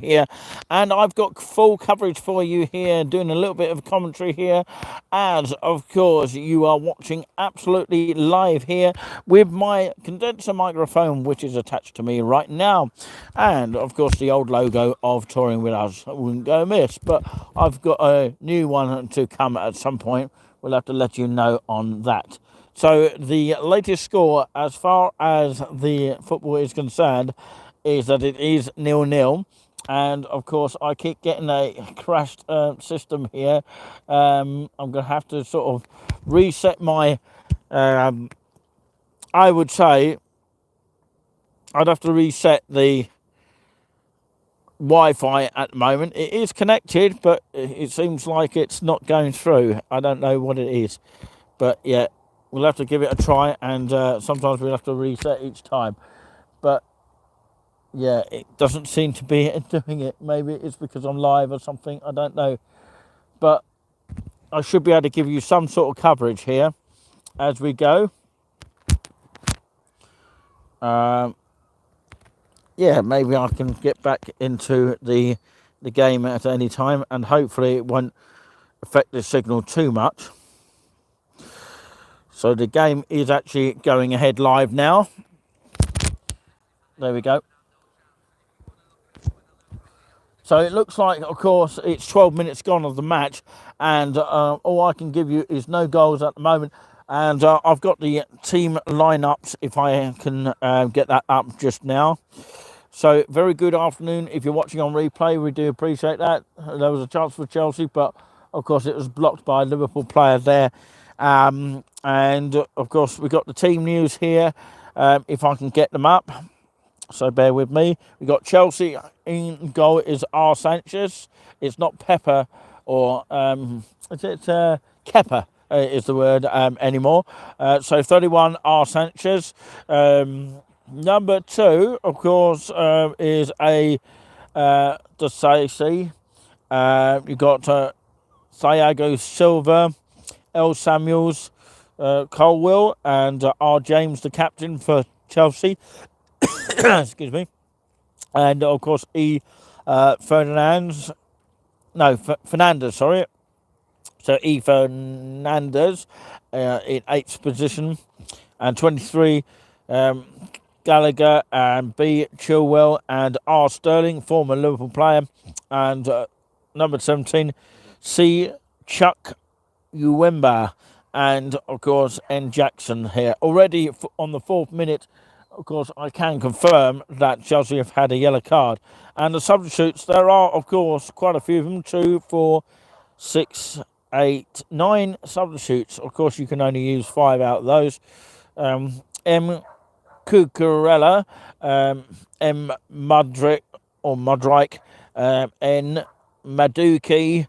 here, and I've got full coverage for you here, doing a little bit of commentary here, as of course you are watching absolutely live here with my condenser microphone, which is attached to me right now, and of course the old logo of Touring With Us wouldn't go amiss, but I've got a new one to come at some point. We'll have to let you know on that. So the latest score as far as the football is concerned is that it is 0-0. And of course, I keep getting a crashed system here. I'm going to have to sort of reset my. I would say I'd have to reset the Wi-Fi at the moment. It is connected, but it seems like it's not going through. I don't know what it is, but yeah, we'll have to give it a try. And sometimes we'll have to reset each time. But yeah, it doesn't seem to be doing it. Maybe it's because I'm live or something. I don't know. But I should be able to give you some sort of coverage here as we go. Yeah, maybe I can get back into the game at any time, and hopefully it won't affect the signal too much. So the game is actually going ahead live now. There we go. So it looks like, of course, it's 12 minutes gone of the match, and all I can give you is no goals at the moment. And I've got the team lineups if I can get that up just now. So very good afternoon if you're watching on replay. We do appreciate that. There was a chance for Chelsea, but of course it was blocked by a Liverpool player there. And of course we got the team news here if I can get them up. So bear with me. We got Chelsea in goal is R. Sanchez. It's not Pepper or is it Kepper is the word anymore. So 31 R. Sanchez. Number 2, of course, is a Disasi. You got Thiago Silva, L. Samuels, Colwill, and R. James, the captain for Chelsea. Excuse me. And of course, Fernandez, sorry. So E. Fernandez in 8th position, and 23 Gallagher, and B. Chilwell, and R. Sterling, former Liverpool player, and number 17 C. Chuck Uwemba, and of course N. Jackson here. Already on the 4th minute, of course, I can confirm that Chelsea have had a yellow card. And the substitutes, there are, of course, quite a few of them. 2, 4, 6, 8, 9 substitutes. Of course, you can only use 5 out of those. M. Cucurella, M. Mudrick, N. Maduki,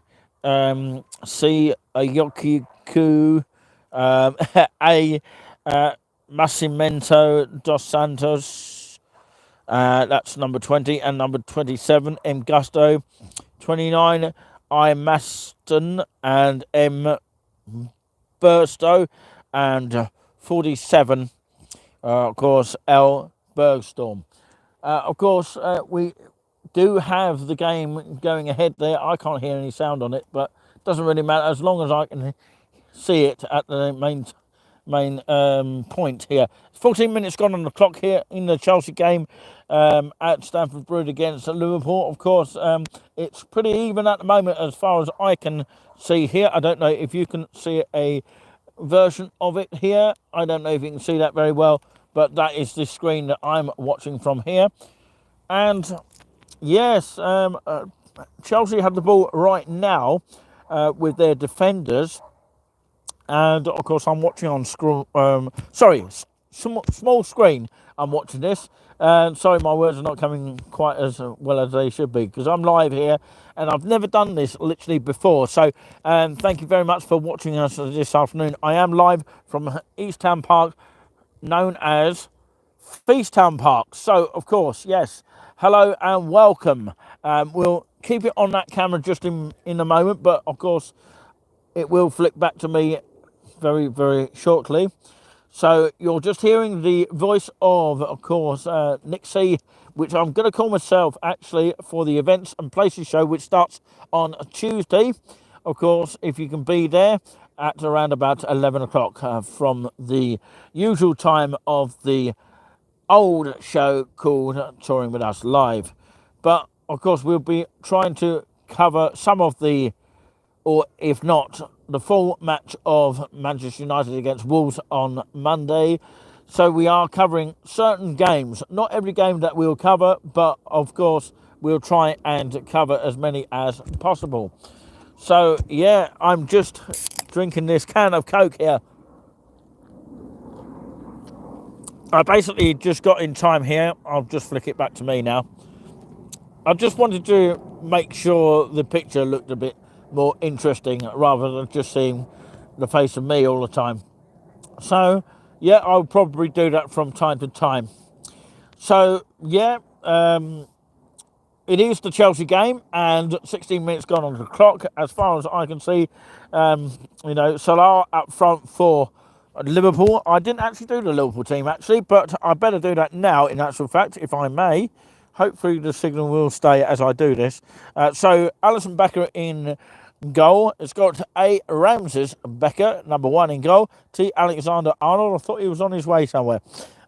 C. Ayokiku, A. Massimento dos Santos, that's number 20, and number 27, M. Gusto, 29, I. Maston, and M. Burstow, and 47, of course, L. Bergstorm. Of course, we do have the game going ahead there. I can't hear any sound on it, but it doesn't really matter as long as I can see it at the main point here. 14 minutes gone on the clock here in the Chelsea game at Stamford Bridge against Liverpool. Of course, it's pretty even at the moment as far as I can see here. I don't know if you can see a version of it here. I don't know if you can see that very well, but that is the screen that I'm watching from here. And yes, Chelsea have the ball right now with their defenders. And of course, I'm watching on small screen. I'm watching this. Sorry, my words are not coming quite as well as they should be because I'm live here and I've never done this literally before. So thank you very much for watching us this afternoon. I am live from East Town Park, known as Feast Town Park. So, of course, yes, hello and welcome. We'll keep it on that camera just in a moment, but of course, it will flick back to me very, very shortly. So you're just hearing the voice of course, Nick C which I'm going to call myself actually for the Events and Places show, which starts on Tuesday. Of course, if you can be there at around about 11 o'clock from the usual time of the old show called Touring With Us Live. But, of course, we'll be trying to cover some of the, or if not, the full match of Manchester United against Wolves on Monday. So we are covering certain games. Not every game that we'll cover, but, of course, we'll try and cover as many as possible. So, yeah, I'm just drinking this can of Coke here. I basically just got in time here. I'll just flick it back to me now. I just wanted to make sure the picture looked a bit more interesting rather than just seeing the face of me all the time. So, yeah, I'll probably do that from time to time. So, yeah, it is the Chelsea game, and 16 minutes gone on the clock. As far as I can see, Salah up front for Liverpool. I didn't actually do the Liverpool team, actually, but I better do that now, in actual fact, if I may. Hopefully the signal will stay as I do this. So, Alisson Becker in goal. It's got A. Ramses Becker, number 1 in goal. T. Alexander-Arnold. I thought he was on his way somewhere.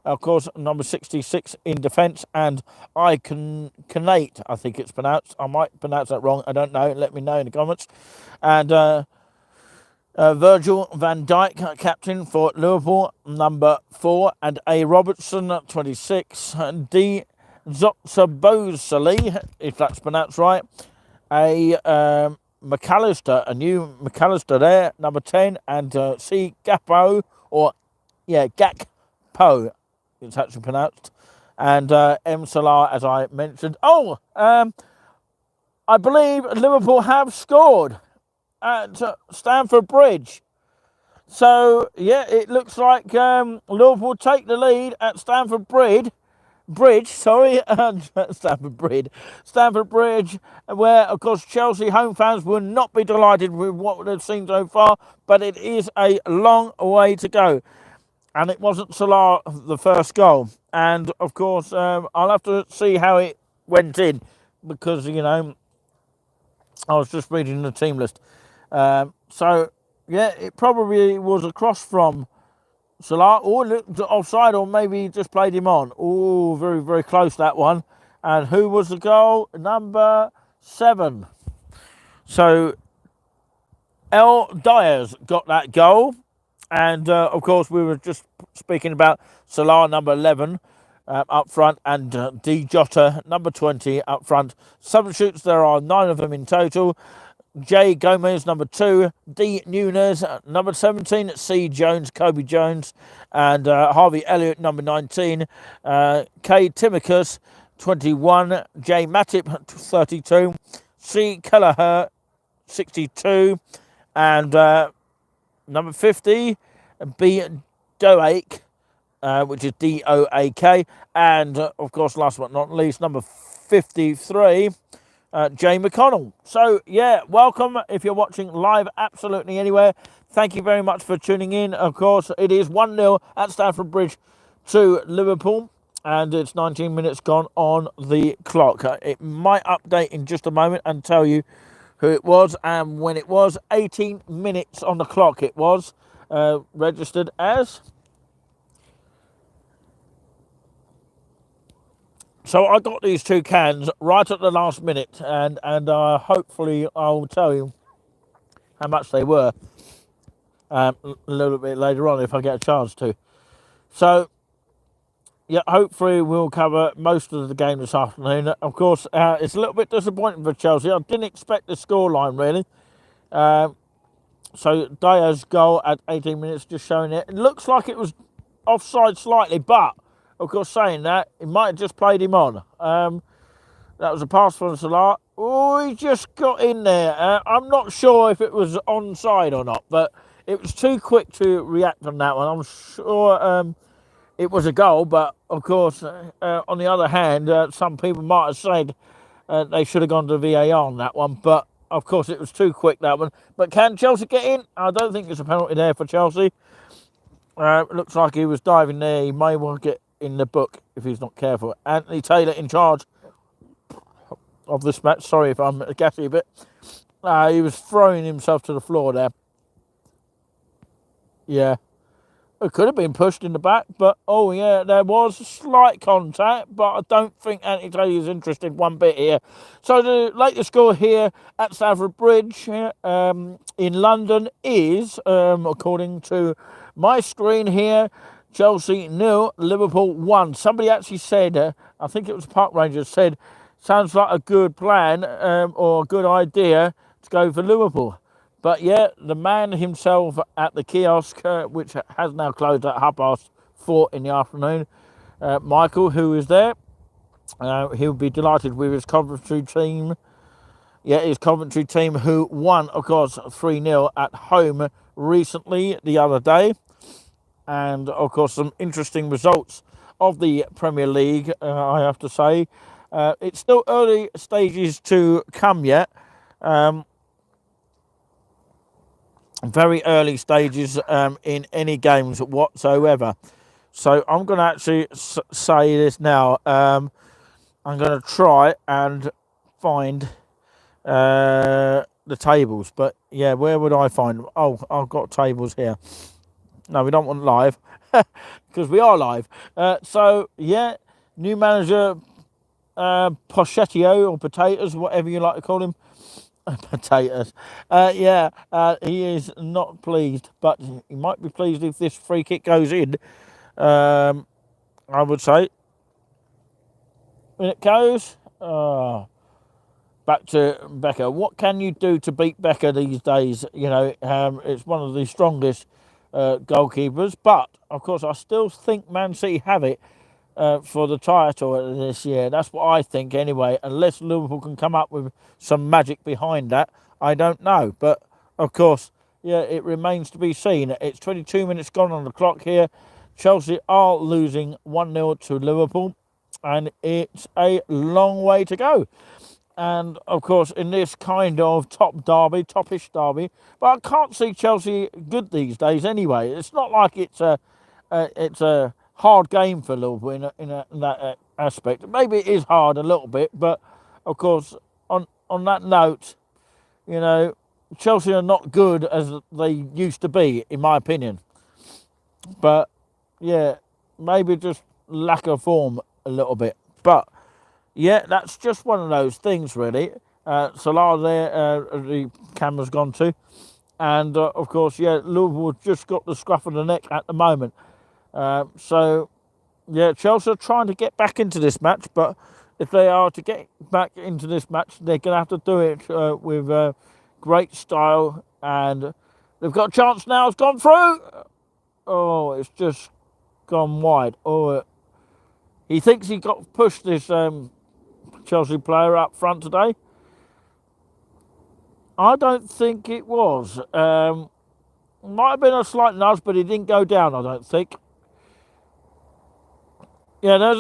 Of course, number 66 in defence, and Kanate, I think it's pronounced. I might pronounce that wrong. I don't know. Let me know in the comments. And Virgil van Dijk, captain for Liverpool, number 4, and A. Robertson, 26. D. Zotzabozali, if that's pronounced right. A. McAllister, a new McAllister there, number 10, and C. Gakpo, Gakpo, it's actually pronounced, and M. Salah, as I mentioned. I believe Liverpool have scored at Stamford Bridge. So, yeah, it looks like Liverpool take the lead at Stamford Bridge, Stamford Bridge, where, of course, Chelsea home fans will not be delighted with what they've seen so far, but it is a long way to go. And it wasn't Salah the first goal. And, of course, I'll have to see how it went in, because, I was just reading the team list. So, yeah, it probably was a cross from Salah, or looked offside, or maybe he just played him on. Oh, very, very close, that one. And who was the goal? Number 7. So, Diaz got that goal. And, of course, we were just speaking about Salah, number 11, up front, and D. Jota, number 20, up front. Substitutes, there are 9 of them in total. J. Gomez, number 2. D. Nunes, number 17. C. Jones, Kobe Jones. And Harvey Elliott, number 19. K. Timicus, 21. J. Matip, 32. C. Kelleher, 62. And number 50, B. Doak, which is D-O-A-K. And, of course, last but not least, number 53, Jay McConnell. So, yeah, welcome if you're watching live absolutely anywhere. Thank you very much for tuning in. Of course, it is 1-0 at Stamford Bridge to Liverpool, and it's 19 minutes gone on the clock. It might update in just a moment and tell you who it was and when it was. 18 minutes on the clock it was registered as. So I got these 2 cans right at the last minute, and hopefully I'll tell you how much they were a little bit later on if I get a chance to. So, yeah, hopefully we'll cover most of the game this afternoon. Of course, it's a little bit disappointing for Chelsea. I didn't expect the scoreline, really. So Diaz's goal at 18 minutes, just showing it. It looks like it was offside slightly, but, of course, saying that, he might have just played him on. That was a pass from Salah. Oh, he just got in there. I'm not sure if it was onside or not, but it was too quick to react on that one. I'm sure it was a goal, but, of course, on the other hand, some people might have said they should have gone to VAR on that one, but, of course, it was too quick, that one. But can Chelsea get in? I don't think it's a penalty there for Chelsea. Looks like he was diving there. He may well get in the book if he's not careful. Anthony Taylor in charge of this match. Sorry if I'm gassy a bit. He was throwing himself to the floor there. Yeah. It could have been pushed in the back, but oh yeah, there was slight contact, but I don't think Anthony Taylor is interested one bit here. So the latest score here at Stamford Bridge in London is, according to my screen here, Chelsea 0, Liverpool 1. Somebody actually said, I think it was Park Rangers, said, sounds like a good plan or a good idea to go for Liverpool. But yeah, the man himself at the kiosk, which has now closed at 4:30 in the afternoon, Michael, who is there, he'll be delighted with his Coventry team. Yeah, his Coventry team who won, of course, 3-0 at home recently, the other day. And, of course, some interesting results of the Premier League, I have to say. It's still early stages to come yet. Very early stages in any games whatsoever. So I'm going to actually say this now. I'm going to try and find the tables. But yeah, where would I find them? Oh, I've got tables here. No, we don't want live because we are live. So yeah, new manager Pochettino or Potatoes, whatever you like to call him. Potatoes. He is not pleased, but he might be pleased if this free kick goes in. I would say. When it goes, back to Becker. What can you do to beat Becker these days? You know, it's one of the strongest goalkeepers, but of course, I still think Man City have it. For the title this year. That's what I think anyway. Unless Liverpool can come up with some magic behind that, I don't know. But, of course, yeah, it remains to be seen. It's 22 minutes gone on the clock here. Chelsea are losing 1-0 to Liverpool, and it's a long way to go. And, of course, in this kind of toppish derby, but I can't see Chelsea good these days anyway. It's not like it's a hard game for Liverpool in that aspect. Maybe it is hard a little bit, but of course, on that note, you know, Chelsea are not good as they used to be, in my opinion. But yeah, maybe just lack of form a little bit. But yeah, that's just one of those things, really. Salah there, the camera's gone to, and of course, yeah, Liverpool just got the scruff of the neck at the moment. So, yeah, Chelsea are trying to get back into this match, but if they are to get back into this match, they're going to have to do it with great style, and they've got a chance now. It's gone through. Oh, it's just gone wide. Oh, he thinks he got pushed this Chelsea player up front today. I don't think it was. Might have been a slight nudge, but he didn't go down, I don't think. Yeah, there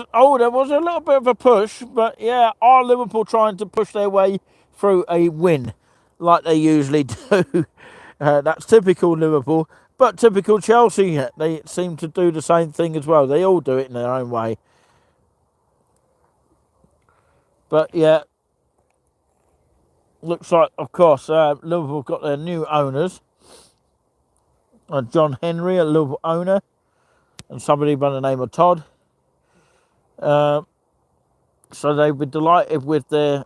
was a little bit of a push, but yeah, are Liverpool trying to push their way through a win like they usually do? That's typical Liverpool, but typical Chelsea. They seem to do the same thing as well. They all do it in their own way. But yeah, looks like, of course, Liverpool got their new owners. John Henry, a Liverpool owner, and somebody by the name of Todd. So they were delighted with their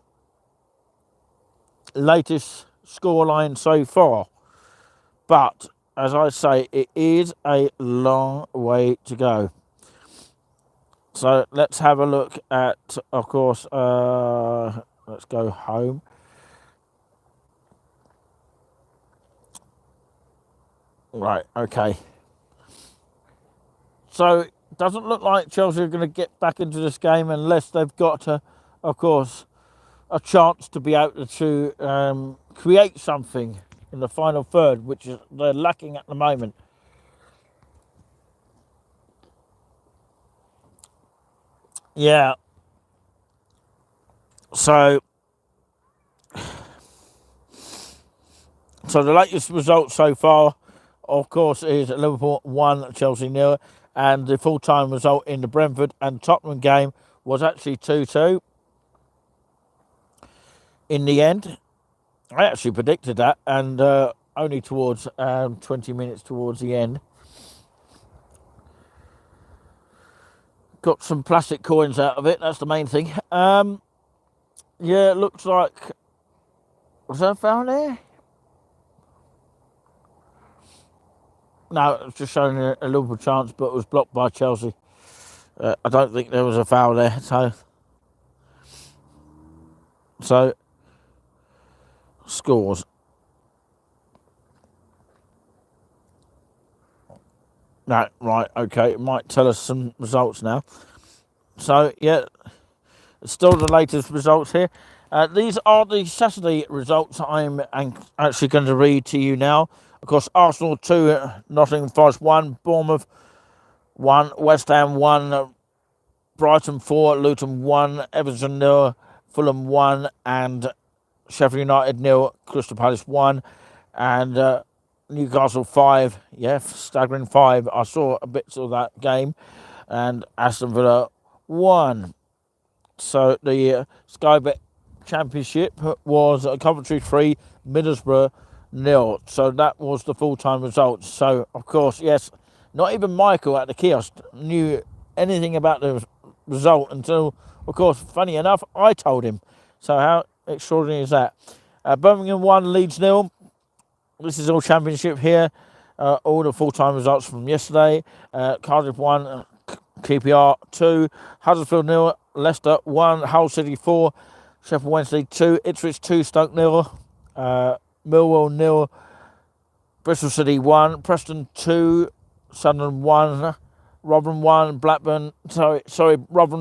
latest scoreline so far. But, as I say, it is a long way to go. So let's have a look at, of course, let's go home. Right, okay. So doesn't look like Chelsea are going to get back into this game unless they've got, of course, a chance to be able to create something in the final third, which they're lacking at the moment. Yeah. So the latest result so far, of course, is Liverpool 1, Chelsea 0. And the full-time result in the Brentford and Tottenham game was actually 2-2 in the end. I actually predicted that, and only towards 20 minutes towards the end. Got some plastic coins out of it, that's the main thing. Yeah, it looks like... Was there a foul there? No, it was just showing a Liverpool chance, but it was blocked by Chelsea. I don't think there was a foul there, so scores. No, right, okay, it might tell us some results now. So, yeah, still the latest results here. These are the Saturday results I'm actually going to read to you now. Of course, Arsenal 2, Nottingham Forest 1, Bournemouth 1, West Ham 1, Brighton 4, Luton 1, Everton 0, Fulham 1, and Sheffield United 0, Crystal Palace 1, and Newcastle 5. Yeah, staggering 5. I saw a bit of that game, and Aston Villa 1. So the Sky Bet Championship was Coventry 3, Middlesbrough 0. So that was the full-time results. So, of course, yes, not even Michael at the kiosk knew anything about the result until, of course, funny enough, I told him. So how extraordinary is that? Birmingham 1, Leeds 0. This is all championship here. All the full-time results from yesterday. Cardiff 1, QPR 2, Huddersfield 0, Leicester 1, Hull City 4, Sheffield Wednesday 2, Ipswich 2, Stoke 0, Millwall 0, Bristol City 1, Preston 2, Sunderland 1, Rotherham 1, Rotherham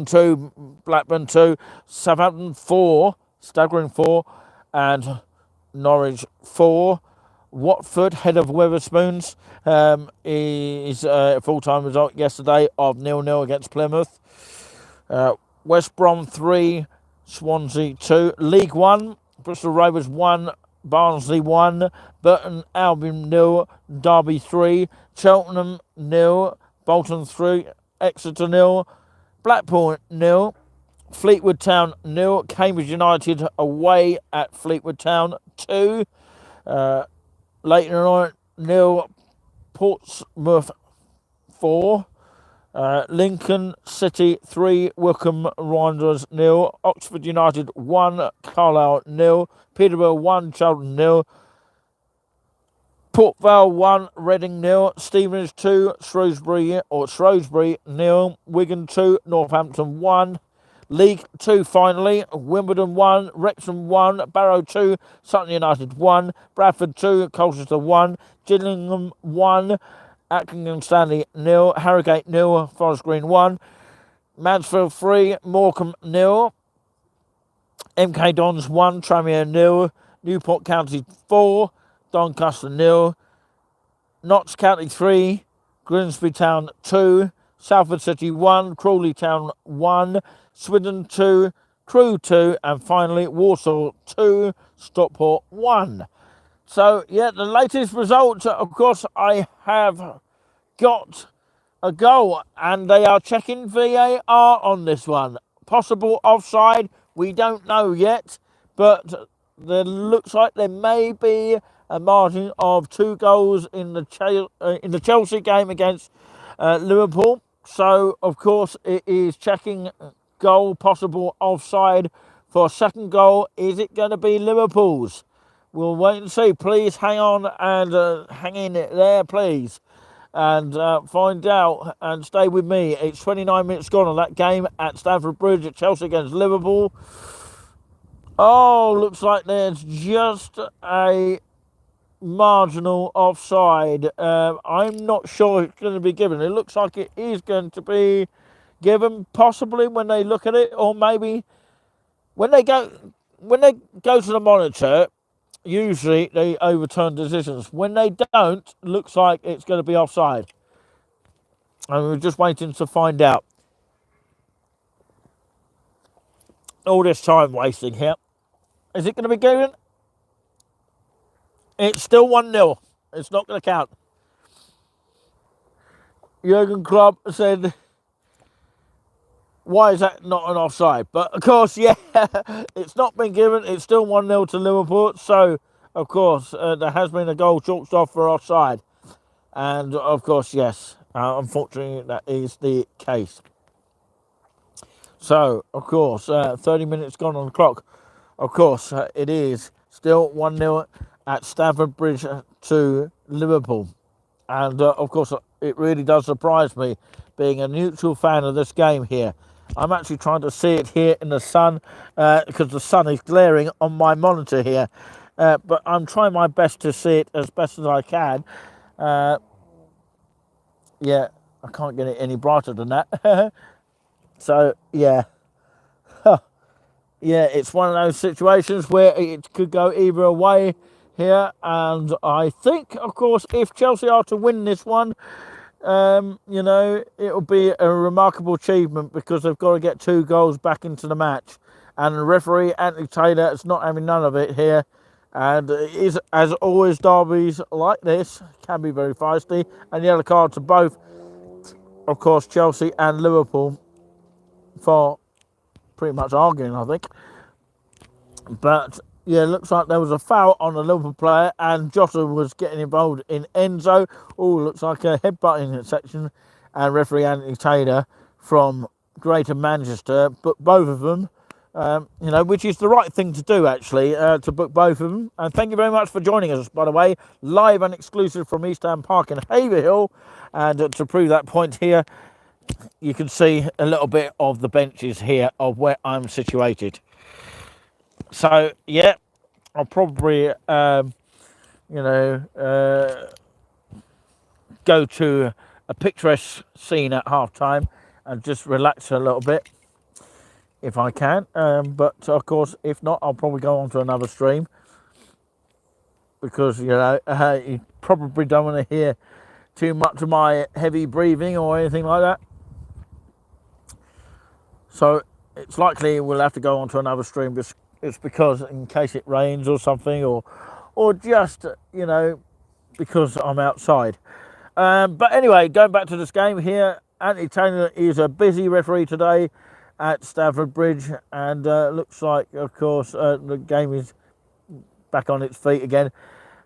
2, Blackburn 2, Southampton 4, staggering 4, and Norwich 4. Watford, head of Wetherspoons, is a full-time result yesterday of 0-0 against Plymouth. West Brom 3, Swansea 2. League 1, Bristol Rovers 1, Barnsley 1, Burton Albion 0, Derby 3, Cheltenham 0, Bolton 3, Exeter 0, Blackpool 0, Fleetwood Town 0, Cambridge United away at Fleetwood Town 2, Leighton Orient 0, Portsmouth 4, Lincoln City 3, Wycombe Wanderers 0, Oxford United 1, Carlisle 0, Peterborough 1, Charlton 0, Port Vale 1, Reading 0, Stevenage 2, Shrewsbury 0, Wigan 2, Northampton 1. League 2 finally, Wimbledon 1, Wrexham 1, Barrow 2, Sutton United 1, Bradford 2, Colchester 1, Gillingham 1, Accrington Stanley 0, Harrogate 0, Forest Green 1, Mansfield 3, Morecambe 0, MK Dons 1, Tranmere 0, Newport County 4, Doncaster 0, Notts County 3, Grimsby Town 2, Salford City 1, Crawley Town 1, Swindon 2, Crewe 2, and finally Walsall 2, Stockport 1. So, yeah, the latest results, of course, I have got a goal, and they are checking VAR on this one. Possible offside, we don't know yet, but there looks like there may be a margin of 2 goals in the Chelsea game against Liverpool. So, of course, it is checking goal, possible offside for a second goal. Is it going to be Liverpool's? We'll wait and see. Please hang on and hang in there, please, and find out and stay with me. It's 29 minutes gone on that game at Stamford Bridge at Chelsea against Liverpool. Oh, looks like there's just a marginal offside. I'm not sure it's going to be given. It looks like it is going to be given, possibly when they look at it, or maybe when they go to the monitor. Usually they overturn decisions. When they don't, looks like it's going to be offside, and we're just waiting to find out. All this time wasting here. Is it going to be given? It's still 1-0. It's not going to count. Jurgen Klopp said, why is that not an offside? But of course, yeah, it's not been given. It's still 1-0 to Liverpool. So, of course, there has been a goal chalked off for offside. And of course, yes, unfortunately, that is the case. So, of course, 30 minutes gone on the clock. Of course, it is still 1-0 at Stamford Bridge to Liverpool. And, of course, it really does surprise me, being a neutral fan of this game here. I'm actually trying to see it here in the sun, because the sun is glaring on my monitor here. But I'm trying my best to see it as best as I can. Yeah, I can't get it any brighter than that. So, yeah. Yeah, it's one of those situations where it could go either way here. And I think, of course, if Chelsea are to win this one, you know, it'll be a remarkable achievement, because they've got to get 2 goals back into the match. And the referee, Anthony Taylor, is not having none of it here. And it is, as always, derbies like this can be very feisty. And yellow card to both, of course, Chelsea and Liverpool for pretty much arguing, I think. But yeah, looks like there was a foul on the Liverpool player, and Jota was getting involved in Enzo. Oh, looks like a headbutting section. And referee Anthony Taylor from Greater Manchester booked both of them. You know, which is the right thing to do, actually, to book both of them. And thank you very much for joining us, by the way, live and exclusive from East Ham Park in Haverhill. And to prove that point here, you can see a little bit of the benches here of where I'm situated. So, yeah, I'll probably, you know, go to a picturesque scene at half-time and just relax a little bit, if I can. But, of course, if not, I'll probably go on to another stream. Because, you know, you probably don't want to hear too much of my heavy breathing or anything like that. So, it's likely we'll have to go on to another stream. It's because in case it rains or something, or just, you know, because I'm outside. But anyway, going back to this game here, Anthony Taylor is a busy referee today at Stamford Bridge, and looks like, of course, the game is back on its feet again.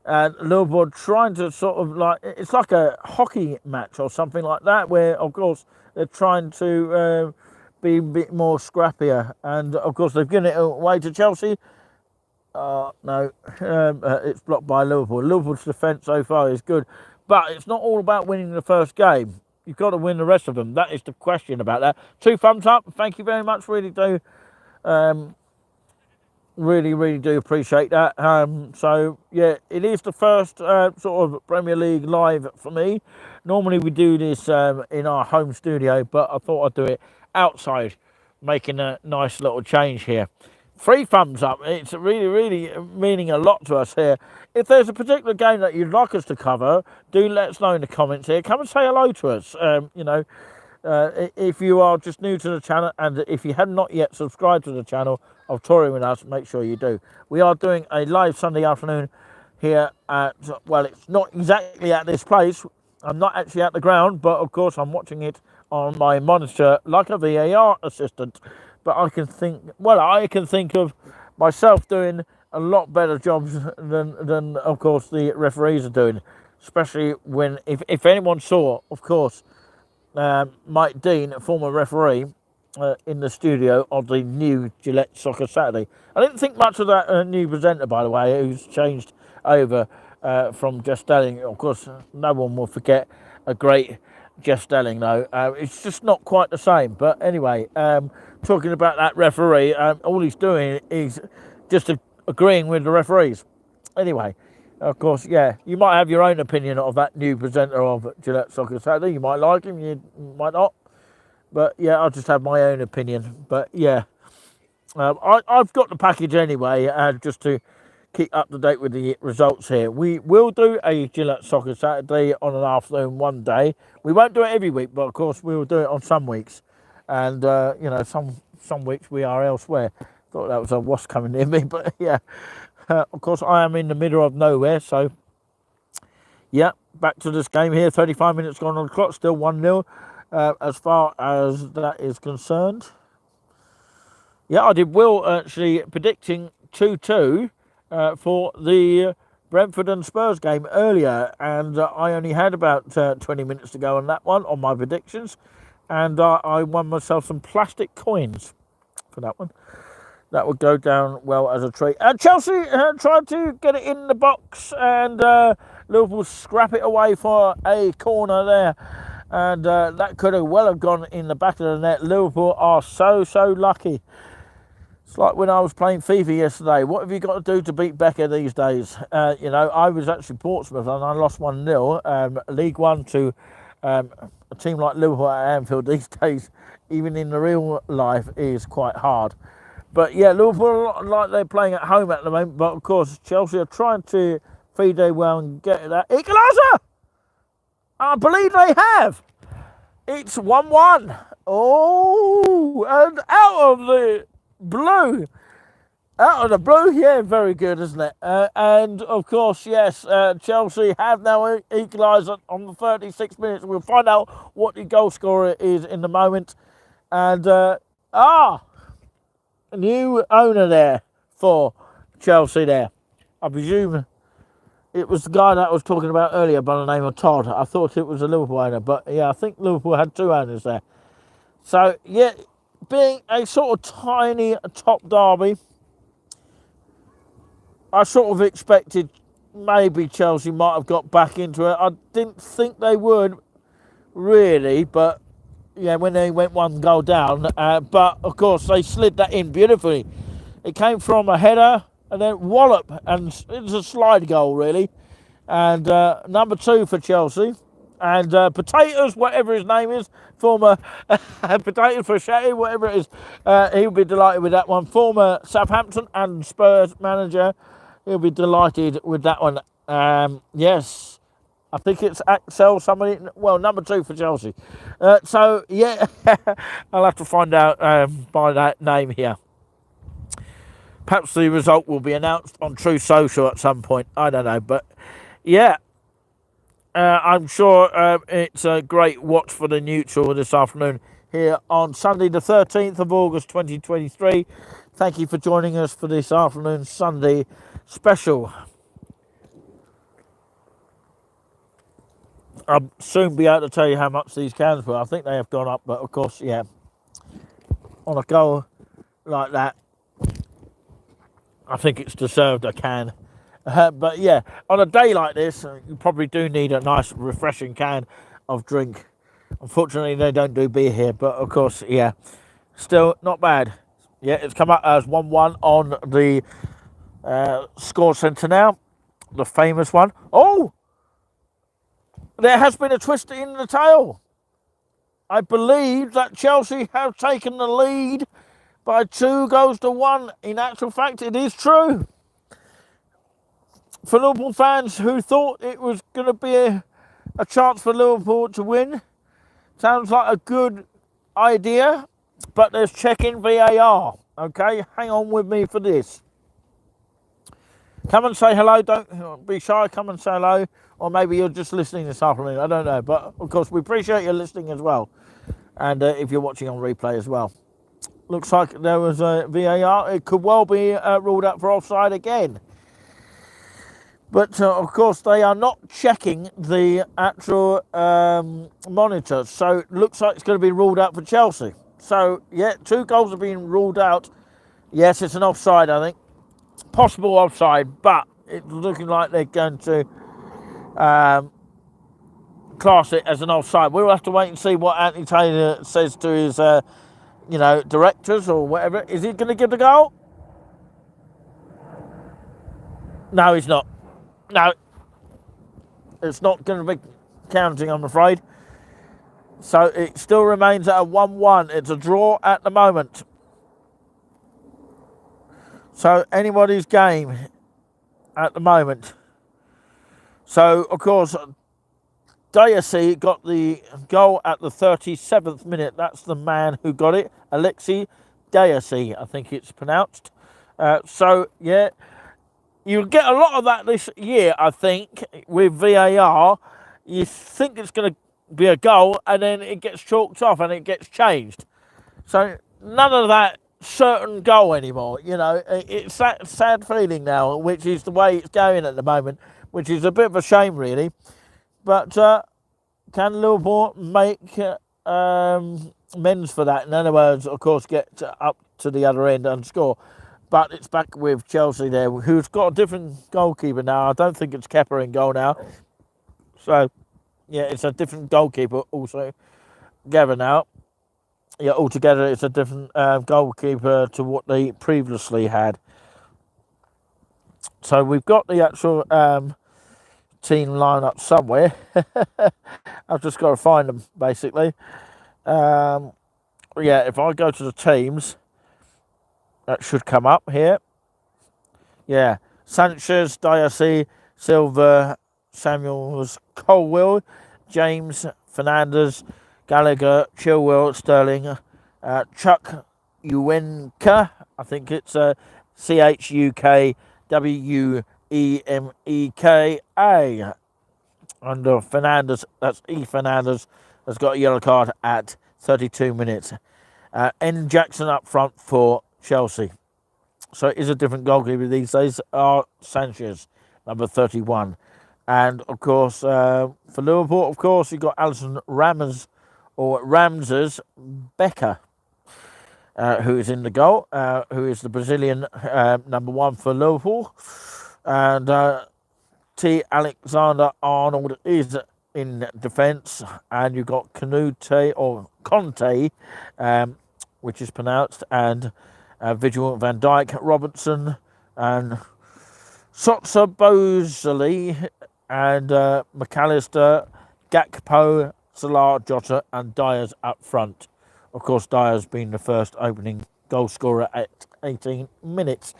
And Liverpool trying to sort of like, it's like a hockey match or something like that, where, of course, they're trying to be a bit more scrappier. And, of course, they've given it away to Chelsea. No, it's blocked by Liverpool. Liverpool's defence so far is good. But it's not all about winning the first game. You've got to win the rest of them. That is the question about that. 2 thumbs up. Thank you very much. Really do. Really do appreciate that. So, yeah, it is the first sort of Premier League live for me. Normally we do this in our home studio, but I thought I'd do it outside, making a nice little change here. 3 thumbs up. It's really meaning a lot to us here. If there's a particular game that you'd like us to cover, do let us know in the comments here. Come and say hello to us. You know, if you are just new to the channel, and if you have not yet subscribed to the channel of Touring with us, make sure you do. We are doing a live Sunday afternoon here at, well, it's not exactly at this place. I'm not actually at the ground, but of course I'm watching it on my monitor like a VAR assistant. But I can think of myself doing a lot better jobs than of course the referees are doing, especially when if anyone saw, of course, Mike Dean, former referee, in the studio of the new Gillette Soccer Saturday. I didn't think much of that new presenter, by the way, who's changed over from Jeff Stelling. Of course, no one will forget a great Jeff Stelling, though. It's just not quite the same. But anyway, talking about that referee, all he's doing is just agreeing with the referees. Anyway, of course, yeah, you might have your own opinion of that new presenter of Gillette Soccer Saturday. You might like him, you might not. But yeah, I'll just have my own opinion. But yeah, I've got the package anyway, just to keep up to date with the results here. We will do a Gillette Soccer Saturday on an afternoon one day. We won't do it every week, but of course we will do it on some weeks. And, you know, some weeks we are elsewhere. Thought that was a wasp coming near me, but yeah. Of course, I am in the middle of nowhere, so Yeah, back to this game here. 35 minutes gone on the clock. Still 1-0 as far as that is concerned. Yeah, I did well actually predicting 2-2 for the Brentford and Spurs game earlier, and I only had about 20 minutes to go on that one on my predictions, and I won myself some plastic coins for that one. That would go down well as a treat. And Chelsea tried to get it in the box, and Liverpool scrap it away for a corner there. And that could have well have gone in the back of the net. Liverpool are so lucky. It's like when I was playing FIFA yesterday. What have you got to do to beat Becker these days? I was actually Portsmouth and I lost 1-0. League One to a team like Liverpool at Anfield these days, even in the real life, is quite hard. But yeah, Liverpool, like they're playing at home at the moment. But of course, Chelsea are trying to feed their well and get that equaliser. I believe they have. It's 1-1. Oh, and out of the blue. Out of the blue, yeah, very good, isn't it? And of course, yes, Chelsea have now equalised on the 36 minutes. We'll find out what the goal scorer is in the moment. And a new owner there for Chelsea there. I presume it was the guy that I was talking about earlier by the name of Todd. I thought it was a Liverpool owner, but yeah, I think Liverpool had two owners there. So yeah, being a sort of tiny top derby, I sort of expected maybe Chelsea might have got back into it. I didn't think they would, really, but yeah, when they went one goal down. But of course, they slid that in beautifully. It came from a header and then wallop, and it was a slide goal, really. And number 2 for Chelsea. And Potatoes, whatever his name is, former Potato for Shetty, whatever it is, he'll be delighted with that one. Former Southampton and Spurs manager, he'll be delighted with that one. Yes, I think it's Axel, somebody, well, number 2 for Chelsea. So, yeah, I'll have to find out by that name here. Perhaps the result will be announced on True Social at some point. I don't know, but yeah. I'm sure it's a great watch for the neutral this afternoon here on Sunday the 13th of August 2023. Thank you for joining us for this afternoon Sunday special. I'll soon be able to tell you how much these cans were. I think they have gone up, but of course, yeah, on a goal like that, I think it's deserved a can. But yeah, on a day like this, you probably do need a nice refreshing can of drink. Unfortunately, they don't do beer here, but of course, yeah, still not bad. Yeah, it's come up as 1-1 on the score centre now, the famous one. Oh, there has been a twist in the tail. I believe that Chelsea have taken the lead by 2-1. In actual fact, it is true. For Liverpool fans who thought it was going to be a chance for Liverpool to win, sounds like a good idea, but there's checking VAR. Okay, hang on with me for this. Come and say hello, don't be shy, come and say hello, or maybe you're just listening this afternoon, I don't know, but of course we appreciate you listening as well, and if you're watching on replay as well. Looks like there was a VAR, it could well be ruled out for offside again. But, of course, they are not checking the actual monitor. So, it looks like it's going to be ruled out for Chelsea. So, yeah, 2 goals have been ruled out. Yes, it's an offside, I think. Possible offside, but it's looking like they're going to class it as an offside. We'll have to wait and see what Anthony Taylor says to his, directors or whatever. Is he going to give the goal? No, he's not. No, it's not going to be counting, I'm afraid. So it still remains at a 1-1. It's a draw at the moment. So anybody's game at the moment. So, of course, Diaz got the goal at the 37th minute. That's the man who got it. Alexi Diaz, I think it's pronounced. So, yeah. You'll get a lot of that this year, I think, with VAR. You think it's going to be a goal, and then it gets chalked off and it gets changed. So none of that certain goal anymore. You know, it's that sad feeling now, which is the way it's going at the moment, which is a bit of a shame, really. But can Liverpool make amends for that? In other words, of course, get up to the other end and score. But it's back with Chelsea there, who's got a different goalkeeper now. I don't think it's Kepa in goal now. So, yeah, it's a different goalkeeper also together now. Yeah, altogether it's a different goalkeeper to what they previously had. So we've got the actual team lineup somewhere. I've just got to find them, basically. Yeah, if I go to the teams, that should come up here. Yeah, Sanchez, Diaz, Silva, Samuels, Colwill, James, Fernandes, Gallagher, Chilwell, Sterling, Chuck Uwenka, I think it's CHUKWEMEKA. Under Fernandes, that's E. Fernandes, has got a yellow card at 32 minutes. N. Jackson up front for Chelsea. So it is a different goalkeeper these days. Sanchez, number 31. And, of course, for Liverpool, of course, you've got Alisson Ramses Becker, who is in the goal, who is the Brazilian number 1 for Liverpool. And T. Alexander-Arnold is in defence. And you've got Conte, which is pronounced, and Vigil Van Dijk, Robertson, and Sotsa Bosley, and McAllister, Gakpo, Salah, Jota, and Diaz up front. Of course, Diaz being the first opening goal scorer at 18 minutes.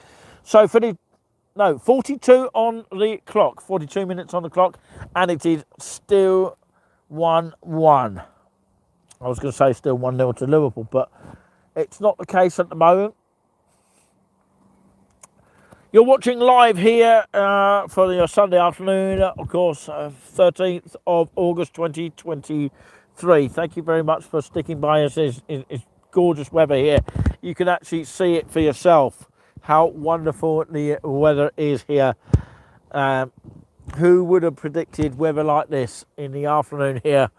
So 42 on the clock, 42 minutes on the clock, and it is still 1-1. I was going to say still 1-0 to Liverpool, but it's not the case at the moment. You're watching live here for your Sunday afternoon, of course, 13th of August 2023. Thank you very much for sticking by us. It's gorgeous weather here. You can actually see it for yourself, how wonderful the weather is here. Who would have predicted weather like this in the afternoon here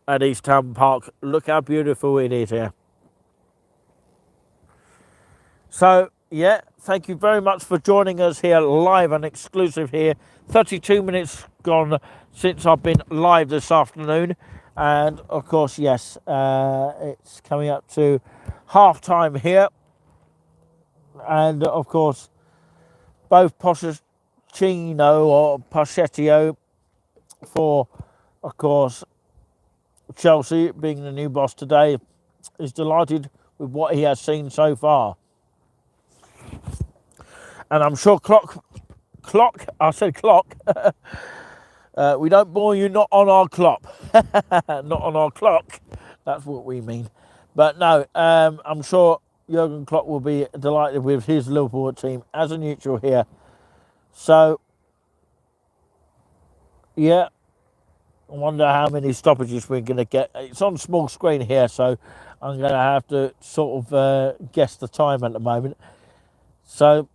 at East Town Park? Look how beautiful it is here. So, yeah, thank you very much for joining us here live and exclusive here. 32 minutes gone since I've been live this afternoon. And, of course, yes, it's coming up to half-time here. And, of course, both Pochettino or Pochettino for, of course, Chelsea being the new boss today is delighted with what he has seen so far. And I'm sure I said clock. We don't bore you, not on our clock. Not on our clock. That's what we mean. But no, I'm sure Jurgen Klopp will be delighted with his Liverpool team as a neutral here. So, yeah, I wonder how many stoppages we're going to get. It's on small screen here, so I'm going to have to sort of guess the time at the moment. So,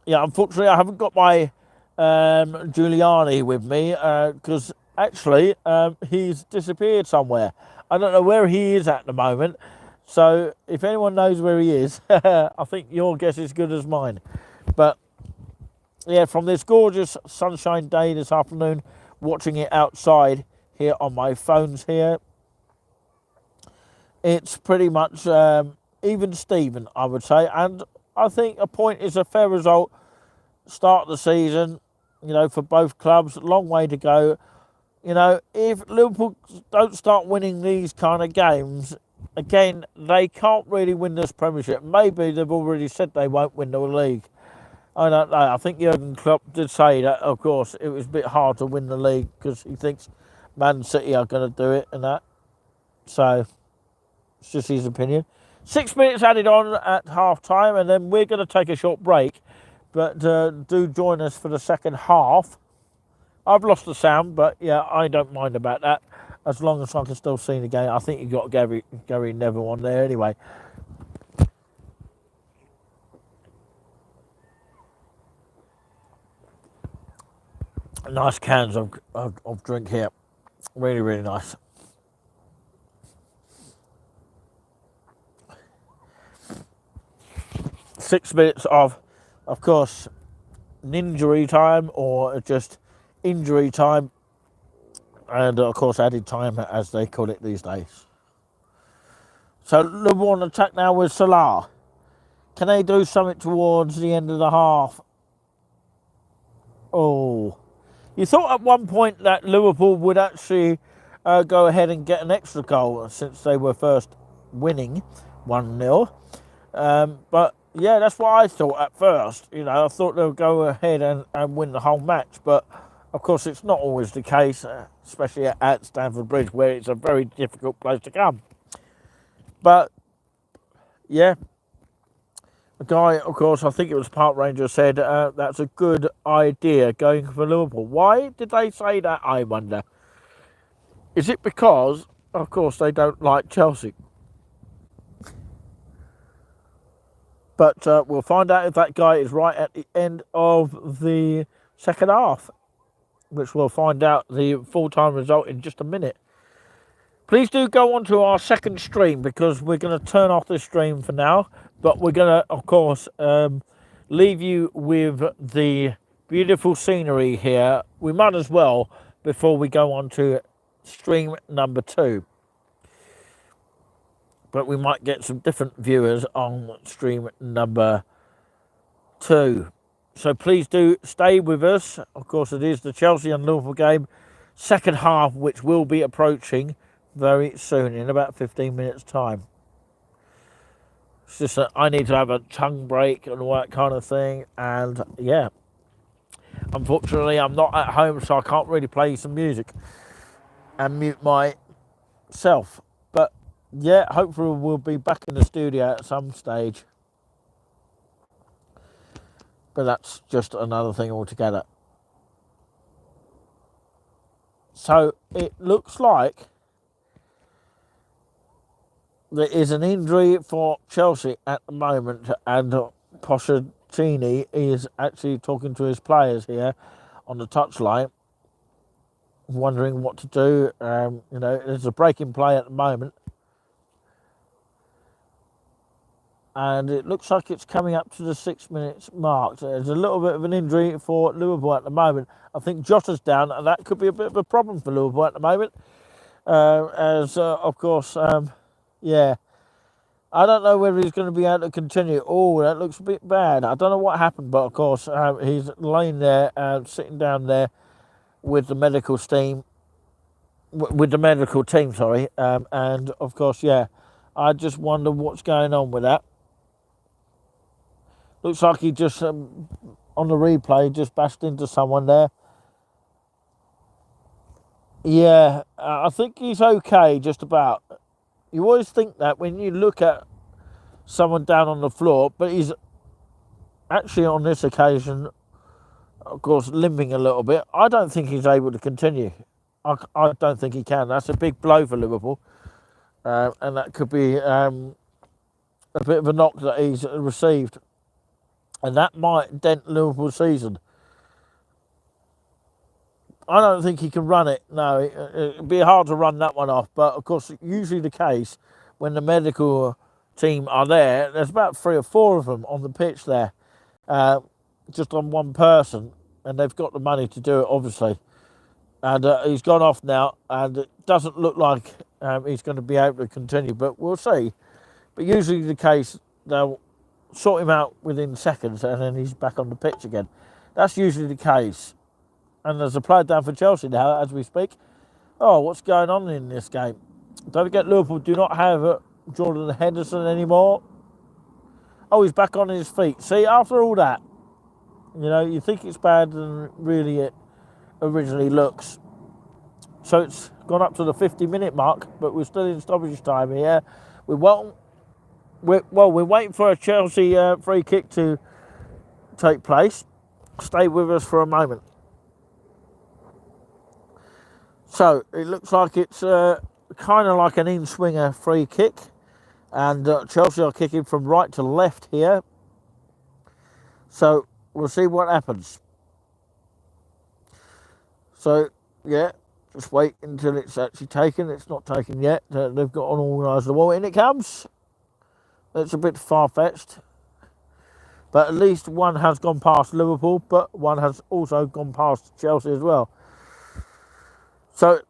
yeah, unfortunately, I haven't got my Giuliani with me because actually he's disappeared somewhere. I don't know where he is at the moment. So if anyone knows where he is, I think your guess is good as mine. But yeah, from this gorgeous sunshine day this afternoon, watching it outside here on my phones here, it's pretty much even Steven, I would say. And I think a point is a fair result. Start of the season, you know, for both clubs. Long way to go. You know, if Liverpool don't start winning these kind of games, again, they can't really win this Premiership. Maybe they've already said they won't win the league. I don't know. I think Jurgen Klopp did say that, of course, it was a bit hard to win the league because he thinks Man City are going to do it and that. So, it's just his opinion. 6 minutes added on at half-time, and then we're going to take a short break But do join us for the second half. I've lost the sound, but yeah, I don't mind about that. As long as I can still see the game. I think you've got Gary Neville on there anyway. Nice cans of drink here. Really, really nice. Six minutes of course, ninjury time or just injury time. And of course, added time as they call it these days. So Liverpool on attack now with Salah. Can they do something towards the end of the half? Oh. You thought at one point that Liverpool would actually go ahead and get an extra goal since they were first winning 1-0. But yeah, that's what I thought at first. You know, I thought they would go ahead and win the whole match. But of course, it's not always the case, especially at Stamford Bridge, where it's a very difficult place to come. But yeah, the guy, of course, I think it was Park Ranger, said that's a good idea going for Liverpool. Why did they say that, I wonder? Is it because, of course, they don't like Chelsea? But we'll find out if that guy is right at the end of the second half, which we'll find out the full-time result in just a minute. Please do go on to our second stream, because we're going to turn off this stream for now. But we're going to, of course, leave you with the beautiful scenery here. We might as well before we go on to stream number 2. But we might get some different viewers on stream number 2. So please do stay with us. Of course, it is the Chelsea and Liverpool game, second half, which will be approaching very soon, in about 15 minutes' time. It's just that I need to have a tongue break and all that kind of thing. And yeah, unfortunately, I'm not at home, so I can't really play some music and mute myself. But yeah, hopefully we'll be back in the studio at some stage. But that's just another thing altogether. So it looks like there is an injury for Chelsea at the moment, and Pochettino is actually talking to his players here on the touchline, wondering what to do. You know, there's a break in play at the moment, and it looks like it's coming up to the 6 minutes mark. So there's a little bit of an injury for Liverpool at the moment. I think Jota's down, and that could be a bit of a problem for Liverpool at the moment. Of course, yeah, I don't know whether he's going to be able to continue. Oh, that looks a bit bad. I don't know what happened, but of course, he's laying there, sitting down there with the medical team. Sorry, and of course, yeah, I just wonder what's going on with that. Looks like he just, on the replay, just bashed into someone there. Yeah, I think he's okay, just about. You always think that when you look at someone down on the floor, but he's actually on this occasion, of course, limping a little bit. I don't think he's able to continue. I don't think he can. That's a big blow for Liverpool. And that could be a bit of a knock that he's received. And that might dent Liverpool's season. I don't think he can run it. No, it'd be hard to run that one off. But, of course, usually the case when the medical team are there, there's about 3 or 4 of them on the pitch there, just on one person. And they've got the money to do it, obviously. And he's gone off now, and it doesn't look like he's going to be able to continue. But we'll see. But usually the case, they'll sort him out within seconds, and then he's back on the pitch again. That's usually the case. And there's a player down for Chelsea now as we speak. Oh, what's going on in this game? Don't forget, Liverpool do not have Jordan Henderson anymore. Oh, he's back on his feet. See, after all that, you know, you think it's bad than really it originally looks. So it's gone up to the 50-minute mark, but we're still in stoppage time here. We're waiting for a Chelsea free kick to take place. Stay with us for a moment. So it looks like it's kind of like an in-swinger free kick, and Chelsea are kicking from right to left here. So we'll see what happens. So yeah, just wait until it's actually taken. It's not taken yet. They've got unorganised the ball. In it comes. It's a bit far-fetched. But at least one has gone past Liverpool, but one has also gone past Chelsea as well. So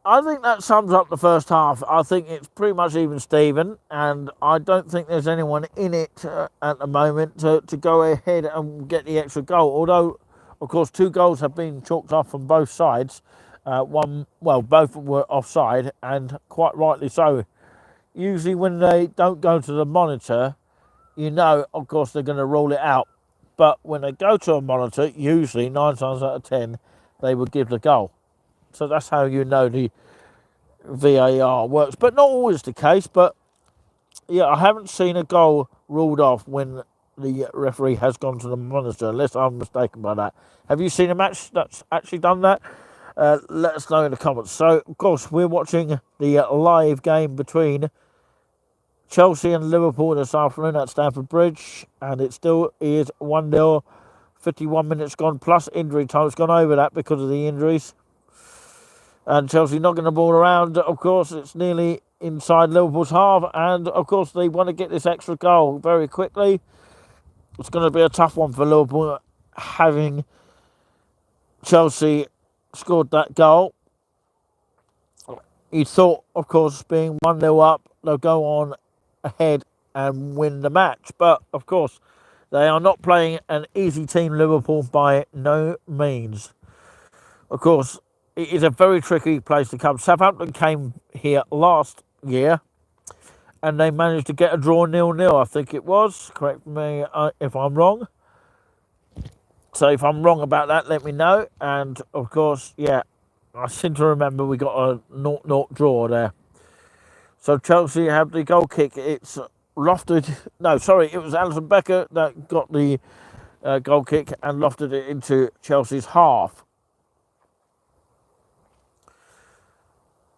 I think that sums up the first half. I think it's pretty much even Steven, and I don't think there's anyone in it at the moment to go ahead and get the extra goal. Although, of course, 2 goals have been chalked off from both sides. Both were offside, and quite rightly so. Usually when they don't go to the monitor, you know, of course, they're going to rule it out. But when they go to a monitor, usually 9 times out of 10, they will give the goal. So that's how you know the VAR works. But not always the case. But yeah, I haven't seen a goal ruled off when the referee has gone to the monitor, unless I'm mistaken by that. Have you seen a match that's actually done that? Let us know in the comments. So, of course, we're watching the live game between Chelsea and Liverpool this afternoon at Stamford Bridge, and it still is 1-0, 51 minutes gone, plus injury time. It's gone over that because of the injuries. And Chelsea knocking the ball around. Of course, it's nearly inside Liverpool's half, and of course, they want to get this extra goal very quickly. It's going to be a tough one for Liverpool, having Chelsea scored that goal. You thought, of course, being 1-0 up, they'll go on ahead and win the match. But, of course, they are not playing an easy team, Liverpool, by no means. Of course, it is a very tricky place to come. Southampton came here last year, and they managed to get a draw 0-0, I think it was. Correct me if I'm wrong. So if I'm wrong about that, let me know. And, of course, yeah, I seem to remember we got a 0-0 draw there. So Chelsea have the goal kick. It's lofted. No, sorry, it was Alisson Becker that got the goal kick and lofted it into Chelsea's half.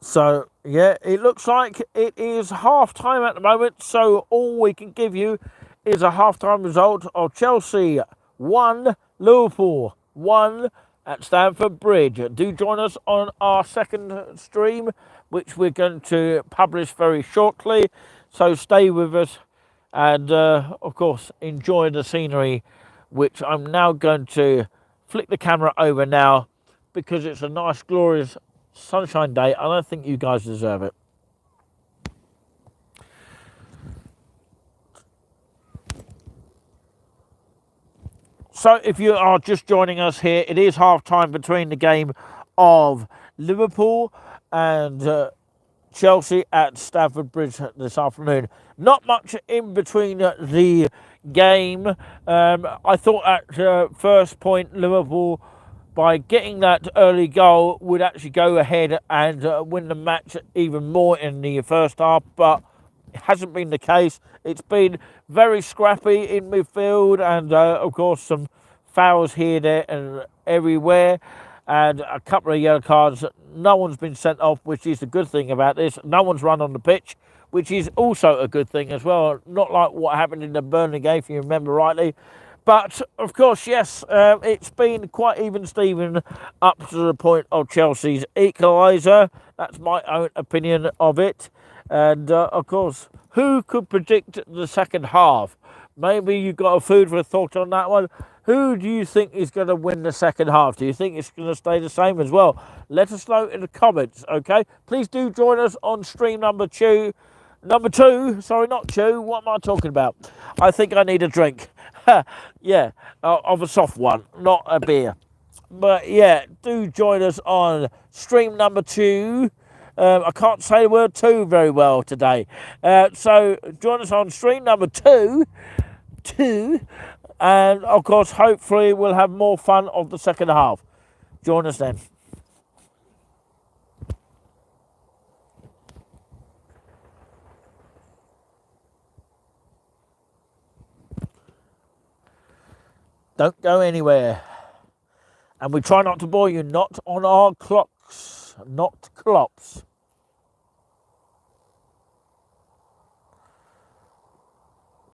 So, yeah, it looks like it is half-time at the moment. So all we can give you is a half-time result of Chelsea 1, Liverpool 1 at Stamford Bridge. Do join us on our second stream, which we're going to publish very shortly. So stay with us and, of course, enjoy the scenery, which I'm now going to flick the camera over now because it's a nice, glorious sunshine day, and I think you guys deserve it. So if you are just joining us here, it is half-time between the game of Liverpool and Chelsea at Stamford Bridge this afternoon. Not much in between the game. I thought at first point Liverpool, by getting that early goal, would actually go ahead and win the match even more in the first half, but it hasn't been the case. It's been very scrappy in midfield and, of course, some fouls here, there and everywhere, and a couple of yellow cards. No one's been sent off, which is the good thing about this. No one's run on the pitch, which is also a good thing as well. Not like what happened in the Burnley game, if you remember rightly. But, of course, yes, it's been quite even Steven up to the point of Chelsea's equaliser. That's my own opinion of it. And, of course, who could predict the second half? Maybe you've got a food for thought on that one. Who do you think is going to win the second half? Do you think it's going to stay the same as well? Let us know in the comments, okay? Please do join us on stream number two. Sorry, not two. What am I talking about? I think I need a drink. Yeah, of a soft one, not a beer. But yeah, do join us on stream number 2. I can't say the word 2 very well today. So join us on stream number 2. And of course, hopefully we'll have more fun of the second half. Join us then. Don't go anywhere. And we try not to bore you, not on our clocks, not clops.